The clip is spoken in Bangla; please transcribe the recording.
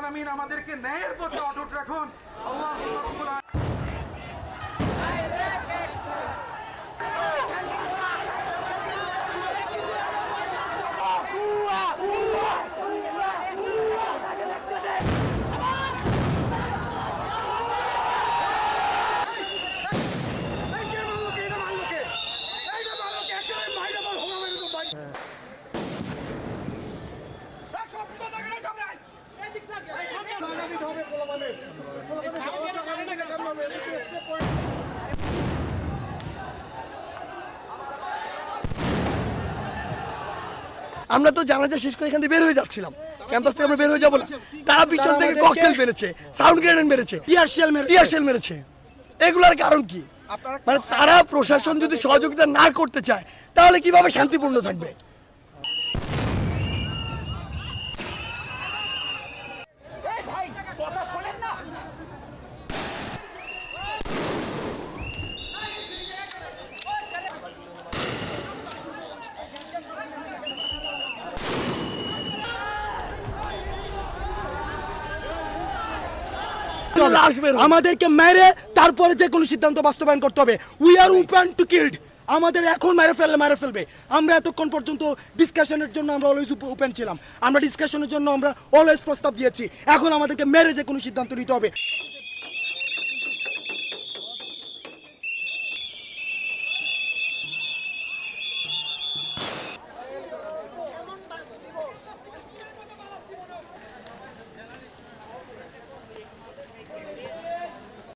আলামিন আমাদেরকে ন্যায়ের পথে অটুট রাখুন। আল্লাহ রাব্বুল আলামিন। আমরা তো জানাজা শেষ করে এখান থেকে বের হয়ে যাচ্ছিলাম, ক্যাম্পাস থেকে আমরা বের হয়ে যাবো না, তারা পিছন থেকে ককটেল মেরেছে, সাউন্ড গ্রেনেড মেরেছে, টিয়ার শেল মেরেছে। এগুলোর কারণ কি? মানে তারা প্রশাসন যদি সহযোগিতা না করতে চায় তাহলে কিভাবে শান্তিপূর্ণ থাকবে? আমাদেরকে মেরে তারপরে যে কোনো সিদ্ধান্ত বাস্তবায়ন করতে হবে। We are open to killed. আমাদের এখন মেরে ফেলবে। আমরা এতক্ষণ পর্যন্ত ডিসকাশনের জন্য আমরা অলওয়েজ ওপেন ছিলাম, আমরা ডিসকাশনের জন্য আমরা অলওয়েজ প্রস্তাব দিয়েছি। এখন আমাদেরকে মেরে যে কোনো সিদ্ধান্ত নিতে হবে।